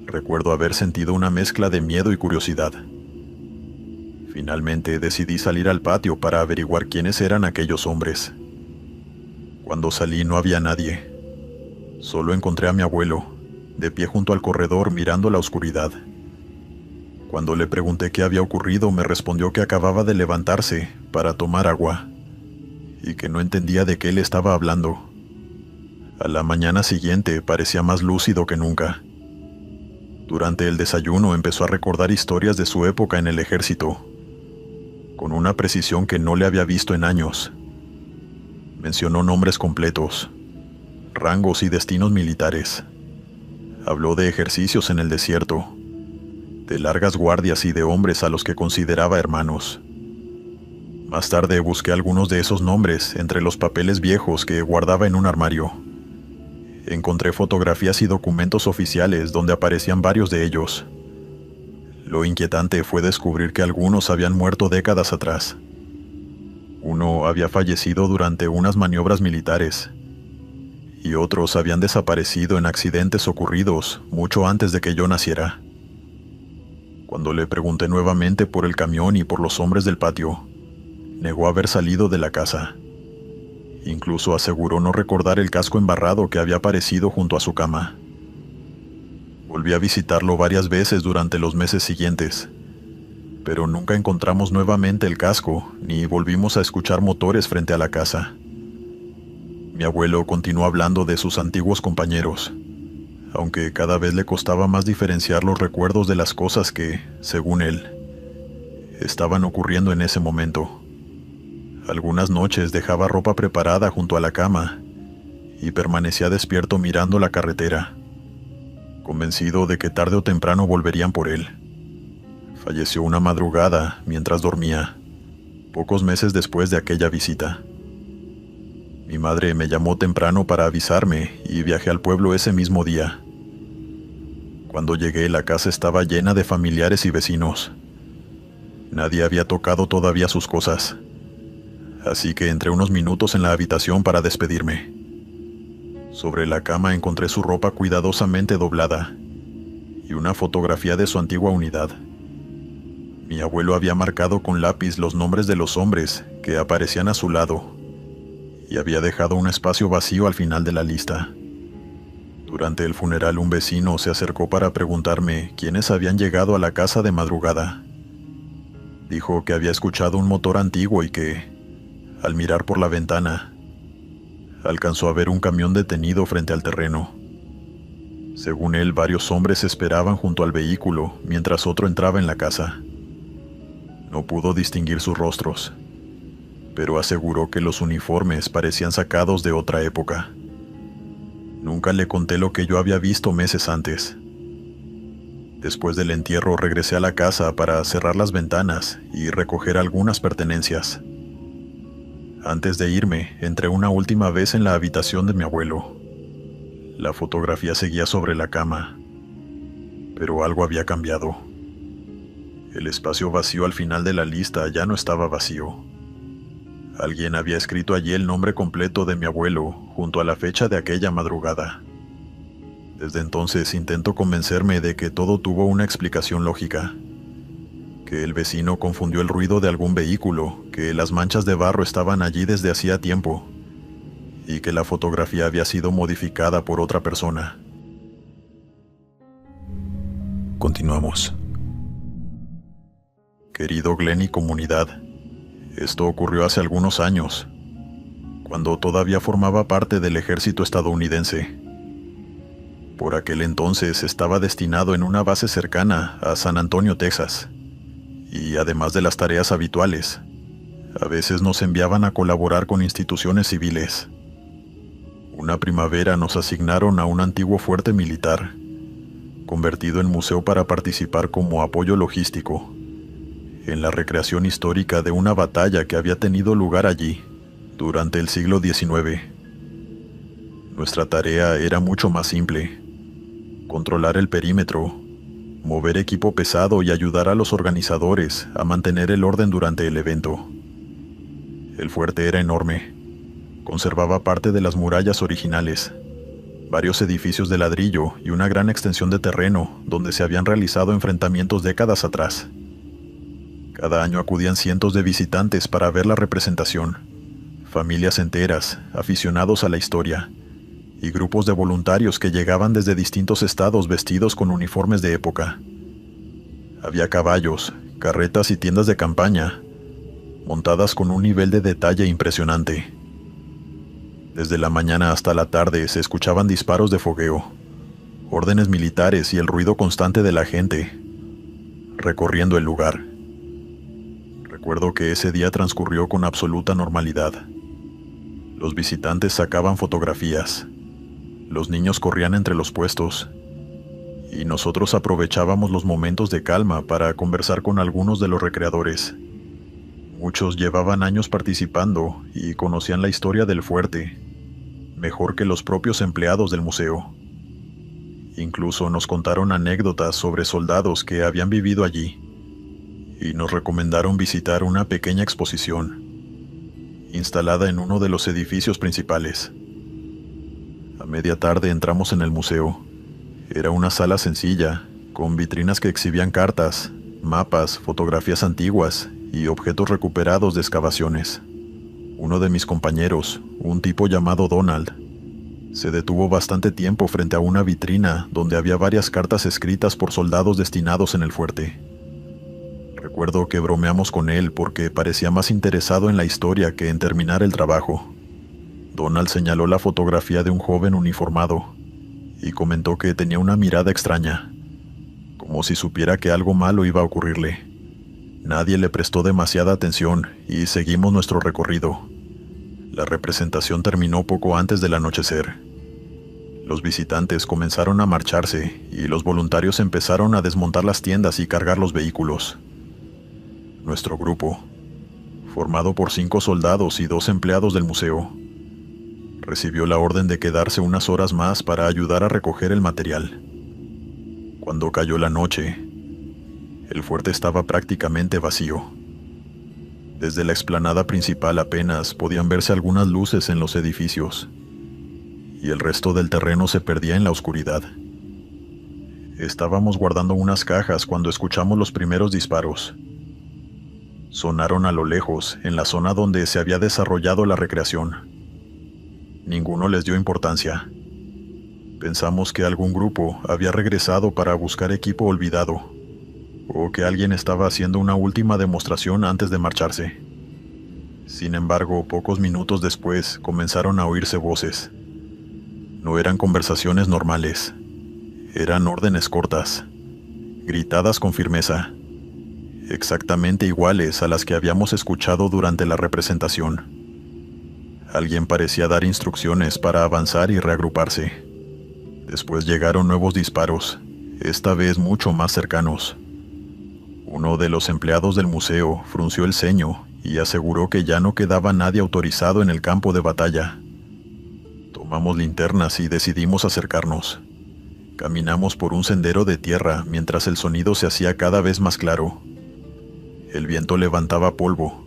Recuerdo haber sentido una mezcla de miedo y curiosidad. Finalmente decidí salir al patio para averiguar quiénes eran aquellos hombres. Cuando salí no había nadie. Solo encontré a mi abuelo, de pie junto al corredor mirando la oscuridad. Cuando le pregunté qué había ocurrido, me respondió que acababa de levantarse para tomar agua y que no entendía de qué le estaba hablando. A la mañana siguiente parecía más lúcido que nunca. Durante el desayuno empezó a recordar historias de su época en el ejército, con una precisión que no le había visto en años. Mencionó nombres completos, rangos y destinos militares. Habló de ejercicios en el desierto, de largas guardias y de hombres a los que consideraba hermanos. Más tarde busqué algunos de esos nombres entre los papeles viejos que guardaba en un armario. Encontré fotografías y documentos oficiales donde aparecían varios de ellos. Lo inquietante fue descubrir que algunos habían muerto décadas atrás. Uno había fallecido durante unas maniobras militares, y otros habían desaparecido en accidentes ocurridos mucho antes de que yo naciera. Cuando le pregunté nuevamente por el camión y por los hombres del patio, negó haber salido de la casa. Incluso aseguró no recordar el casco embarrado que había aparecido junto a su cama. Volví a visitarlo varias veces durante los meses siguientes, pero nunca encontramos nuevamente el casco ni volvimos a escuchar motores frente a la casa. Mi abuelo continuó hablando de sus antiguos compañeros, aunque cada vez le costaba más diferenciar los recuerdos de las cosas que, según él, estaban ocurriendo en ese momento. Algunas noches dejaba ropa preparada junto a la cama y permanecía despierto mirando la carretera, convencido de que tarde o temprano volverían por él. Falleció una madrugada mientras dormía, pocos meses después de aquella visita. Mi madre me llamó temprano para avisarme y viajé al pueblo ese mismo día. Cuando llegué, la casa estaba llena de familiares y vecinos. Nadie había tocado todavía sus cosas, así que entré unos minutos en la habitación para despedirme. Sobre la cama encontré su ropa cuidadosamente doblada y una fotografía de su antigua unidad. Mi abuelo había marcado con lápiz los nombres de los hombres que aparecían a su lado y había dejado un espacio vacío al final de la lista. Durante el funeral, un vecino se acercó para preguntarme quiénes habían llegado a la casa de madrugada. Dijo que había escuchado un motor antiguo y que, al mirar por la ventana, alcanzó a ver un camión detenido frente al terreno. Según él, varios hombres esperaban junto al vehículo mientras otro entraba en la casa. No pudo distinguir sus rostros, pero aseguró que los uniformes parecían sacados de otra época. Nunca le conté lo que yo había visto meses antes. Después del entierro regresé a la casa para cerrar las ventanas y recoger algunas pertenencias. Antes de irme, entré una última vez en la habitación de mi abuelo. La fotografía seguía sobre la cama, pero algo había cambiado. El espacio vacío al final de la lista ya no estaba vacío. Alguien había escrito allí el nombre completo de mi abuelo junto a la fecha de aquella madrugada. Desde entonces intento convencerme de que todo tuvo una explicación lógica. Que el vecino confundió el ruido de algún vehículo, que las manchas de barro estaban allí desde hacía tiempo, y que la fotografía había sido modificada por otra persona. Continuamos. Querido Glenn y comunidad, esto ocurrió hace algunos años, cuando todavía formaba parte del ejército estadounidense. Por aquel entonces estaba destinado en una base cercana a San Antonio, Texas, y además de las tareas habituales, a veces nos enviaban a colaborar con instituciones civiles. Una primavera nos asignaron a un antiguo fuerte militar, convertido en museo para participar como apoyo logístico en la recreación histórica de una batalla que había tenido lugar allí durante el siglo XIX. Nuestra tarea era mucho más simple: controlar el perímetro, mover equipo pesado y ayudar a los organizadores a mantener el orden durante el evento. El fuerte era enorme. Conservaba parte de las murallas originales, varios edificios de ladrillo y una gran extensión de terreno donde se habían realizado enfrentamientos décadas atrás. Cada año acudían cientos de visitantes para ver la representación, familias enteras, aficionados a la historia, y grupos de voluntarios que llegaban desde distintos estados vestidos con uniformes de época. Había caballos, carretas y tiendas de campaña, montadas con un nivel de detalle impresionante. Desde la mañana hasta la tarde se escuchaban disparos de fogueo, órdenes militares y el ruido constante de la gente recorriendo el lugar. Recuerdo que ese día transcurrió con absoluta normalidad. Los visitantes sacaban fotografías, los niños corrían entre los puestos, y nosotros aprovechábamos los momentos de calma para conversar con algunos de los recreadores. Muchos llevaban años participando y conocían la historia del fuerte, mejor que los propios empleados del museo. Incluso nos contaron anécdotas sobre soldados que habían vivido allí, y nos recomendaron visitar una pequeña exposición, instalada en uno de los edificios principales. A media tarde entramos en el museo. Era una sala sencilla, con vitrinas que exhibían cartas, mapas, fotografías antiguas y objetos recuperados de excavaciones. Uno de mis compañeros, un tipo llamado Donald, se detuvo bastante tiempo frente a una vitrina donde había varias cartas escritas por soldados destinados en el fuerte. Recuerdo que bromeamos con él porque parecía más interesado en la historia que en terminar el trabajo. Donald señaló la fotografía de un joven uniformado y comentó que tenía una mirada extraña, como si supiera que algo malo iba a ocurrirle. Nadie le prestó demasiada atención y seguimos nuestro recorrido. La representación terminó poco antes del anochecer. Los visitantes comenzaron a marcharse y los voluntarios empezaron a desmontar las tiendas y cargar los vehículos. Nuestro grupo, formado por 5 soldados y 2 empleados del museo, recibió la orden de quedarse unas horas más para ayudar a recoger el material. Cuando cayó la noche, el fuerte estaba prácticamente vacío. Desde la explanada principal apenas podían verse algunas luces en los edificios, y el resto del terreno se perdía en la oscuridad. Estábamos guardando unas cajas cuando escuchamos los primeros disparos. Sonaron a lo lejos, en la zona donde se había desarrollado la recreación. Ninguno les dio importancia. Pensamos que algún grupo había regresado para buscar equipo olvidado, o que alguien estaba haciendo una última demostración antes de marcharse. Sin embargo, pocos minutos después comenzaron a oírse voces. No eran conversaciones normales, eran órdenes cortas, gritadas con firmeza, exactamente iguales a las que habíamos escuchado durante la representación. Alguien parecía dar instrucciones para avanzar y reagruparse. Después llegaron nuevos disparos, esta vez mucho más cercanos. Uno de los empleados del museo frunció el ceño y aseguró que ya no quedaba nadie autorizado en el campo de batalla. Tomamos linternas y decidimos acercarnos. Caminamos por un sendero de tierra mientras el sonido se hacía cada vez más claro. El viento levantaba polvo,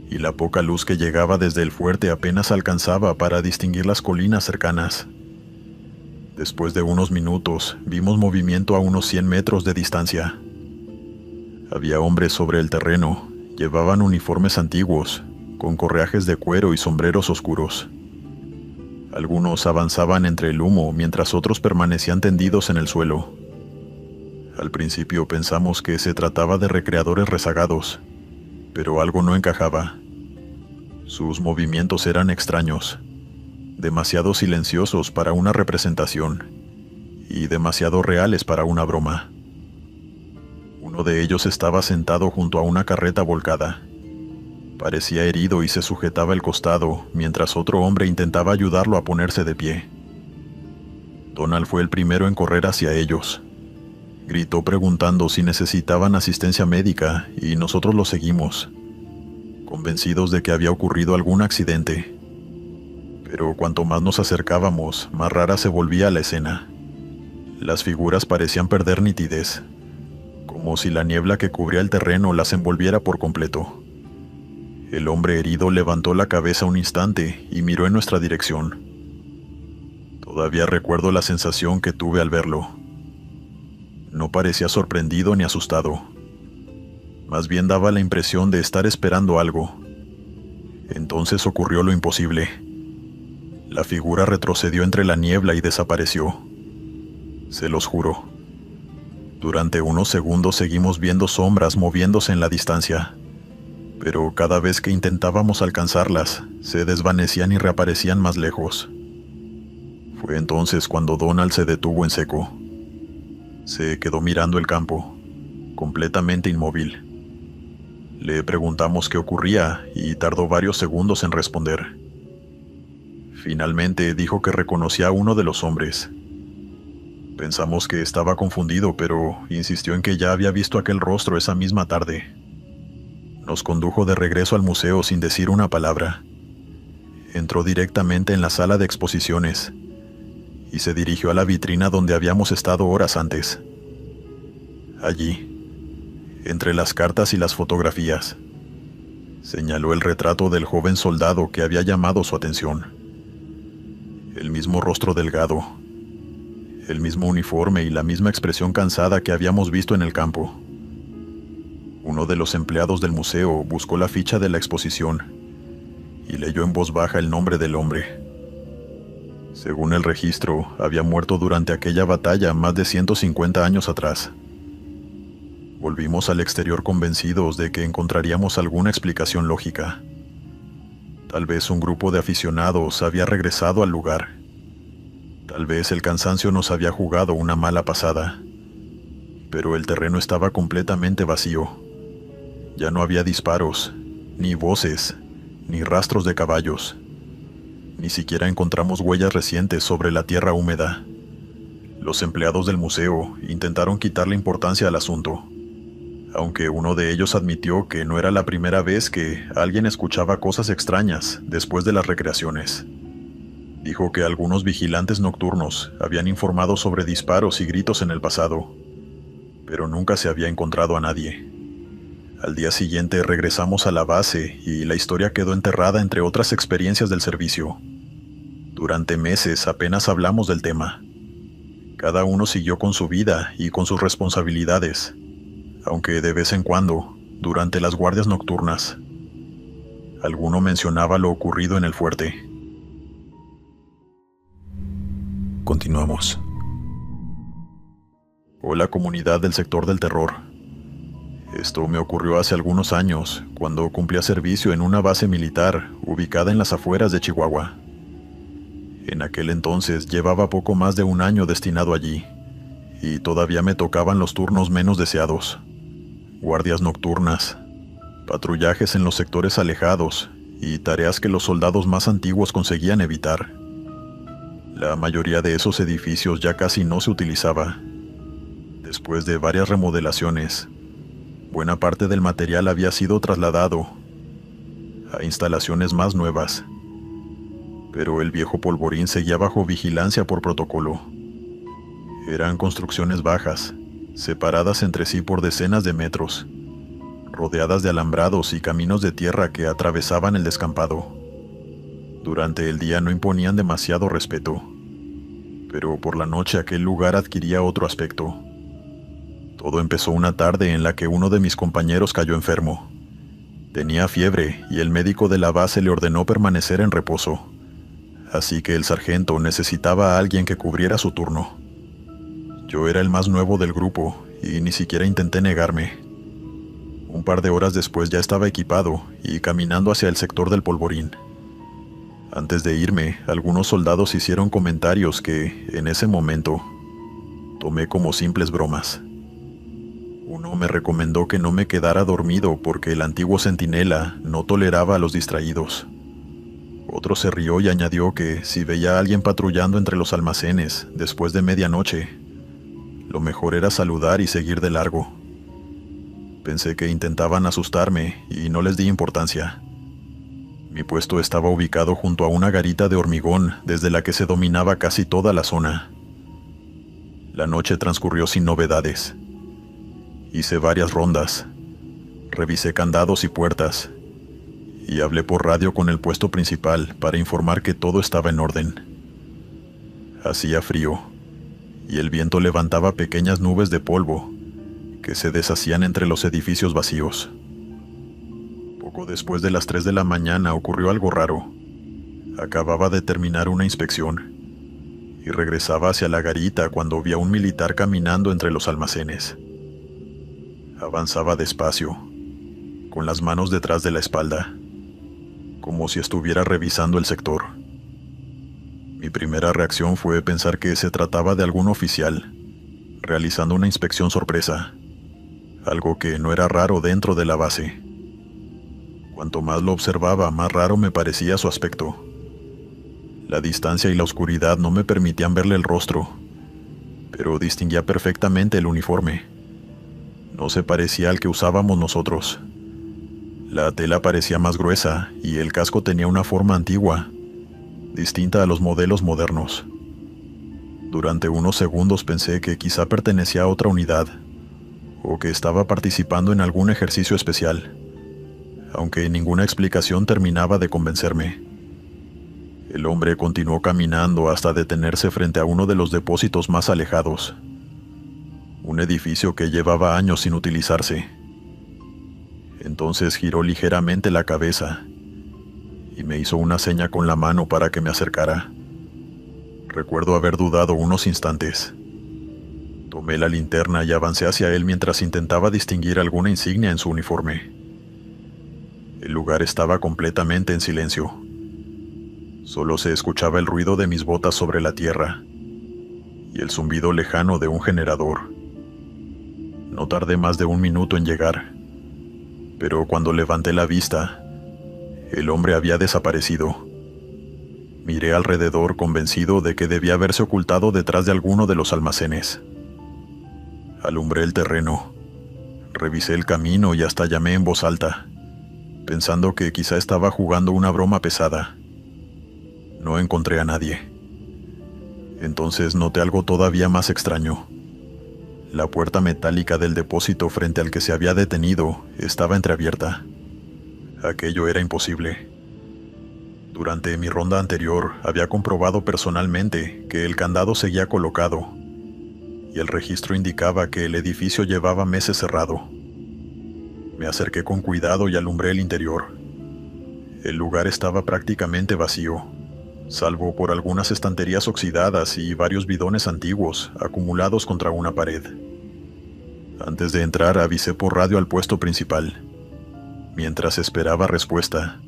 y la poca luz que llegaba desde el fuerte apenas alcanzaba para distinguir las colinas cercanas. Después de unos minutos, vimos movimiento a unos 100 metros de distancia. Había hombres sobre el terreno, llevaban uniformes antiguos, con correajes de cuero y sombreros oscuros. Algunos avanzaban entre el humo mientras otros permanecían tendidos en el suelo. Al principio pensamos que se trataba de recreadores rezagados, pero algo no encajaba. Sus movimientos eran extraños, demasiado silenciosos para una representación y demasiado reales para una broma. Uno de ellos estaba sentado junto a una carreta volcada. Parecía herido y se sujetaba el costado, mientras otro hombre intentaba ayudarlo a ponerse de pie. Donald fue el primero en correr hacia ellos. Gritó preguntando si necesitaban asistencia médica y nosotros lo seguimos, convencidos de que había ocurrido algún accidente. Pero cuanto más nos acercábamos, más rara se volvía la escena. Las figuras parecían perder nitidez, como si la niebla que cubría el terreno las envolviera por completo. El hombre herido levantó la cabeza un instante y miró en nuestra dirección. Todavía recuerdo la sensación que tuve al verlo. No parecía sorprendido ni asustado. Más bien daba la impresión de estar esperando algo. Entonces ocurrió lo imposible. La figura retrocedió entre la niebla y desapareció. Se los juro. Durante unos segundos seguimos viendo sombras moviéndose en la distancia, pero cada vez que intentábamos alcanzarlas, se desvanecían y reaparecían más lejos. Fue entonces cuando Donald se detuvo en seco. Se quedó mirando el campo, completamente inmóvil. Le preguntamos qué ocurría y tardó varios segundos en responder. Finalmente dijo que reconocía a uno de los hombres. Pensamos que estaba confundido, pero insistió en que ya había visto aquel rostro esa misma tarde. Nos condujo de regreso al museo sin decir una palabra. Entró directamente en la sala de exposiciones y se dirigió a la vitrina donde habíamos estado horas antes. Allí, entre las cartas y las fotografías, señaló el retrato del joven soldado que había llamado su atención. El mismo rostro delgado, el mismo uniforme y la misma expresión cansada que habíamos visto en el campo. Uno de los empleados del museo buscó la ficha de la exposición y leyó en voz baja el nombre del hombre. Según el registro, había muerto durante aquella batalla más de 150 años atrás. Volvimos al exterior convencidos de que encontraríamos alguna explicación lógica. Tal vez un grupo de aficionados había regresado al lugar. Tal vez el cansancio nos había jugado una mala pasada. Pero el terreno estaba completamente vacío. Ya no había disparos, ni voces, ni rastros de caballos. Ni siquiera encontramos huellas recientes sobre la tierra húmeda. Los empleados del museo intentaron quitarle importancia al asunto, aunque uno de ellos admitió que no era la primera vez que alguien escuchaba cosas extrañas después de las recreaciones. Dijo que algunos vigilantes nocturnos habían informado sobre disparos y gritos en el pasado, pero nunca se había encontrado a nadie. Al día siguiente regresamos a la base y la historia quedó enterrada entre otras experiencias del servicio. Durante meses apenas hablamos del tema. Cada uno siguió con su vida y con sus responsabilidades, aunque de vez en cuando, durante las guardias nocturnas, alguno mencionaba lo ocurrido en el fuerte. Continuamos. Hola, comunidad del sector del terror. Esto me ocurrió hace algunos años, cuando cumplía servicio en una base militar ubicada en las afueras de Chihuahua. En aquel entonces llevaba poco más de un año destinado allí, y todavía me tocaban los turnos menos deseados. Guardias nocturnas, patrullajes en los sectores alejados y tareas que los soldados más antiguos conseguían evitar. La mayoría de esos edificios ya casi no se utilizaba. Después de varias remodelaciones, buena parte del material había sido trasladado a instalaciones más nuevas, pero el viejo polvorín seguía bajo vigilancia por protocolo. Eran construcciones bajas, separadas entre sí por decenas de metros, rodeadas de alambrados y caminos de tierra que atravesaban el descampado. Durante el día no imponían demasiado respeto, pero por la noche aquel lugar adquiría otro aspecto. Todo empezó una tarde en la que uno de mis compañeros cayó enfermo. Tenía fiebre y el médico de la base le ordenó permanecer en reposo, así que el sargento necesitaba a alguien que cubriera su turno. Yo era el más nuevo del grupo y ni siquiera intenté negarme. Un par de horas después ya estaba equipado y caminando hacia el sector del polvorín. Antes de irme, algunos soldados hicieron comentarios que, en ese momento, tomé como simples bromas. Uno me recomendó que no me quedara dormido porque el antiguo centinela no toleraba a los distraídos. Otro se rió y añadió que si veía a alguien patrullando entre los almacenes después de medianoche, lo mejor era saludar y seguir de largo. Pensé que intentaban asustarme y no les di importancia. Mi puesto estaba ubicado junto a una garita de hormigón desde la que se dominaba casi toda la zona. La noche transcurrió sin novedades. Hice varias rondas, revisé candados y puertas, y hablé por radio con el puesto principal para informar que todo estaba en orden. Hacía frío, y el viento levantaba pequeñas nubes de polvo que se deshacían entre los edificios vacíos. Poco después de las 3 de la mañana ocurrió algo raro. Acababa de terminar una inspección, y regresaba hacia la garita cuando vi a un militar caminando entre los almacenes. Avanzaba despacio, con las manos detrás de la espalda, como si estuviera revisando el sector. Mi primera reacción fue pensar que se trataba de algún oficial, realizando una inspección sorpresa, algo que no era raro dentro de la base. Cuanto más lo observaba, más raro me parecía su aspecto. La distancia y la oscuridad no me permitían verle el rostro, pero distinguía perfectamente el uniforme. No se parecía al que usábamos nosotros. La tela parecía más gruesa y el casco tenía una forma antigua, distinta a los modelos modernos. Durante unos segundos pensé que quizá pertenecía a otra unidad, o que estaba participando en algún ejercicio especial, aunque ninguna explicación terminaba de convencerme. El hombre continuó caminando hasta detenerse frente a uno de los depósitos más alejados, un edificio que llevaba años sin utilizarse. Entonces giró ligeramente la cabeza y me hizo una seña con la mano para que me acercara. Recuerdo haber dudado unos instantes. Tomé la linterna y avancé hacia él mientras intentaba distinguir alguna insignia en su uniforme. El lugar estaba completamente en silencio. Solo se escuchaba el ruido de mis botas sobre la tierra y el zumbido lejano de un generador. No tardé más de un minuto en llegar, pero cuando levanté la vista, el hombre había desaparecido. Miré alrededor convencido de que debía haberse ocultado detrás de alguno de los almacenes. Alumbré el terreno, revisé el camino y hasta llamé en voz alta, pensando que quizá estaba jugando una broma pesada. No encontré a nadie. Entonces noté algo todavía más extraño. La puerta metálica del depósito frente al que se había detenido estaba entreabierta. Aquello era imposible. Durante mi ronda anterior había comprobado personalmente que el candado seguía colocado, y el registro indicaba que el edificio llevaba meses cerrado. Me acerqué con cuidado y alumbré el interior. El lugar estaba prácticamente vacío, salvo por algunas estanterías oxidadas y varios bidones antiguos acumulados contra una pared. Antes de entrar avisé por radio al puesto principal. Mientras esperaba respuesta,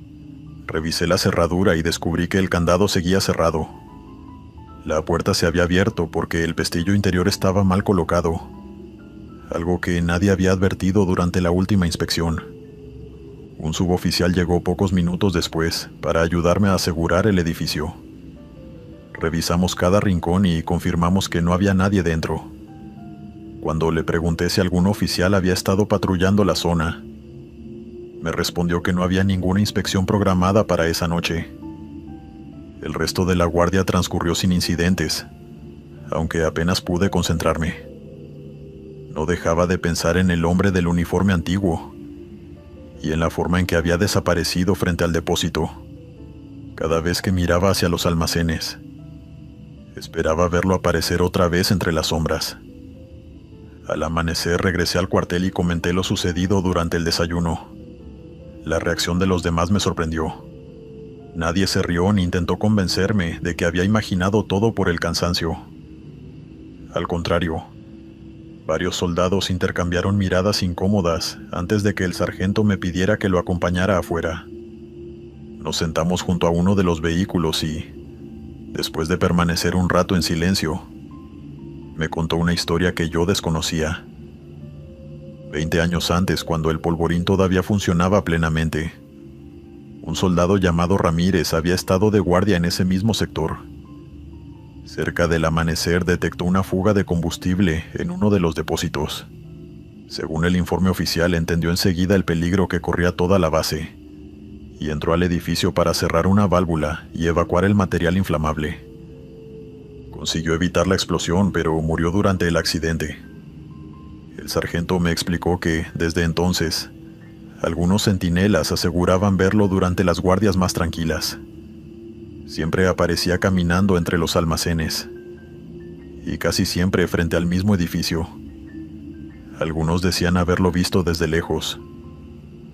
revisé la cerradura y descubrí que el candado seguía cerrado. La puerta se había abierto porque el pestillo interior estaba mal colocado, algo que nadie había advertido durante la última inspección. Un suboficial llegó pocos minutos después para ayudarme a asegurar el edificio. Revisamos cada rincón y confirmamos que no había nadie dentro. Cuando le pregunté si algún oficial había estado patrullando la zona, me respondió que no había ninguna inspección programada para esa noche. El resto de la guardia transcurrió sin incidentes, aunque apenas pude concentrarme. No dejaba de pensar en el hombre del uniforme antiguo y en la forma en que había desaparecido frente al depósito. Cada vez que miraba hacia los almacenes, esperaba verlo aparecer otra vez entre las sombras. Al amanecer regresé al cuartel y comenté lo sucedido durante el desayuno. La reacción de los demás me sorprendió. Nadie se rió ni intentó convencerme de que había imaginado todo por el cansancio. Al contrario, varios soldados intercambiaron miradas incómodas antes de que el sargento me pidiera que lo acompañara afuera. Nos sentamos junto a uno de los vehículos y, después de permanecer un rato en silencio, me contó una historia que yo desconocía. 20 años antes, cuando el polvorín todavía funcionaba plenamente, un soldado llamado Ramírez había estado de guardia en ese mismo sector. Cerca del amanecer detectó una fuga de combustible en uno de los depósitos. Según el informe oficial, entendió enseguida el peligro que corría toda la base y entró al edificio para cerrar una válvula y evacuar el material inflamable. Consiguió evitar la explosión, pero murió durante el accidente. El sargento me explicó que, desde entonces, algunos centinelas aseguraban verlo durante las guardias más tranquilas. Siempre aparecía caminando entre los almacenes, y casi siempre frente al mismo edificio. Algunos decían haberlo visto desde lejos.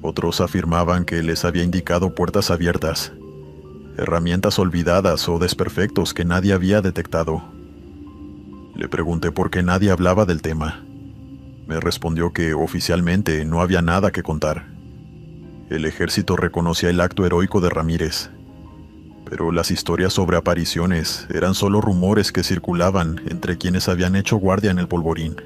Otros afirmaban que les había indicado puertas abiertas, herramientas olvidadas o desperfectos que nadie había detectado. Le pregunté por qué nadie hablaba del tema. Me respondió que oficialmente no había nada que contar. El ejército reconocía el acto heroico de Ramírez, pero las historias sobre apariciones eran solo rumores que circulaban entre quienes habían hecho guardia en el polvorín.